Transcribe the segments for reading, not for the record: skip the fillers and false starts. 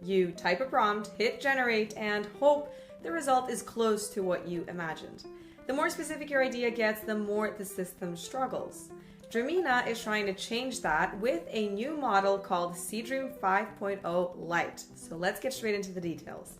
You type a prompt, hit generate, and hope the result is close to what you imagined. The more specific your idea gets, the more the system struggles. Dreamina is trying to change that with a new model called Seedream 5.0 Lite. So let's get straight into the details.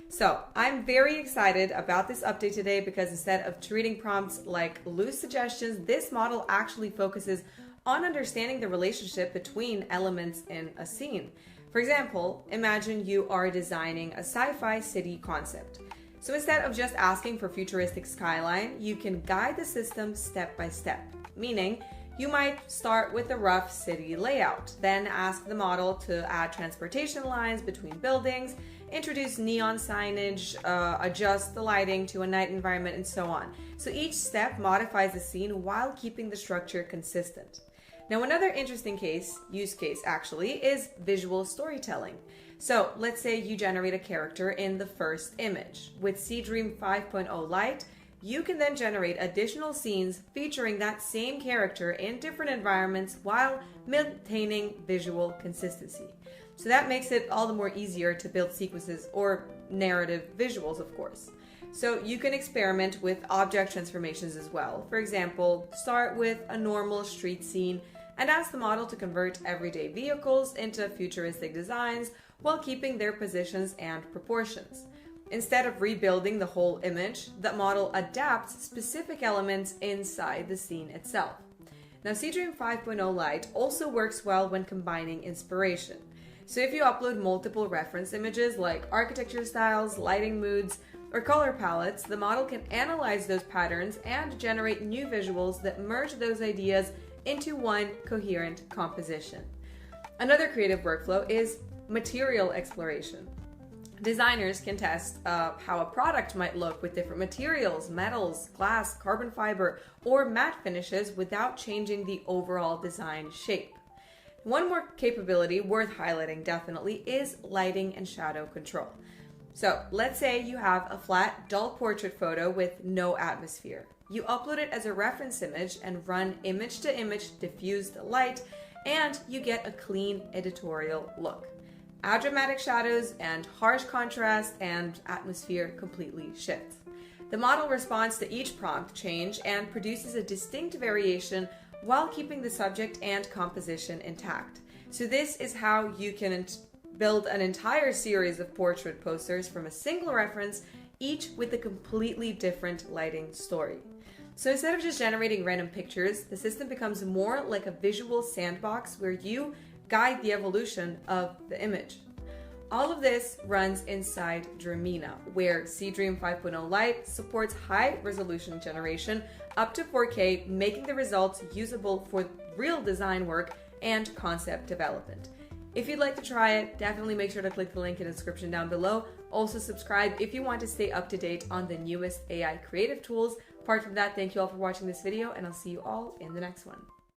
So I'm very excited about this update today because instead of treating prompts like loose suggestions, this model actually focuses on understanding the relationship between elements in a scene. For example, imagine you are designing a sci-fi city concept. So instead of just asking for futuristic skyline, you can guide the system step by step, meaning you might start with a rough city layout, then ask the model to add transportation lines between buildings, introduce neon signage, adjust the lighting to a night environment, and so on. So each step modifies the scene while keeping the structure consistent. Now, another interesting use case actually, is visual storytelling. So let's say you generate a character in the first image. With Seedream 5.0 Lite, you can then generate additional scenes featuring that same character in different environments while maintaining visual consistency. So that makes it all the more easier to build sequences or narrative visuals, of course. So you can experiment with object transformations as well. For example, start with a normal street scene and ask the model to convert everyday vehicles into futuristic designs while keeping their positions and proportions. Instead of rebuilding the whole image, the model adapts specific elements inside the scene itself. Now, Seedream 5.0 Lite also works well when combining inspiration. So if you upload multiple reference images like architecture styles, lighting moods, or color palettes, the model can analyze those patterns and generate new visuals that merge those ideas into one coherent composition. Another creative workflow is material exploration. Designers can test how a product might look with different materials, metals, glass, carbon fiber, or matte finishes without changing the overall design shape. One more capability worth highlighting definitely is lighting and shadow control. So let's say you have a flat, dull portrait photo with no atmosphere. You upload it as a reference image and run image-to-image diffused light, and you get a clean editorial look. Add dramatic shadows and harsh contrast, and atmosphere completely shifts. The model responds to each prompt change and produces a distinct variation while keeping the subject and composition intact. So this is how you can build an entire series of portrait posters from a single reference, each with a completely different lighting story. So instead of just generating random pictures, the system becomes more like a visual sandbox where you guide the evolution of the image. All of this runs inside Dreamina, where Seedream 5.0 Lite supports high resolution generation up to 4K, making the results usable for real design work and concept development. If you'd like to try it, definitely make sure to click the link in the description down below. Also subscribe if you want to stay up to date on the newest AI creative tools. Apart from that, thank you all for watching this video, and I'll see you all in the next one.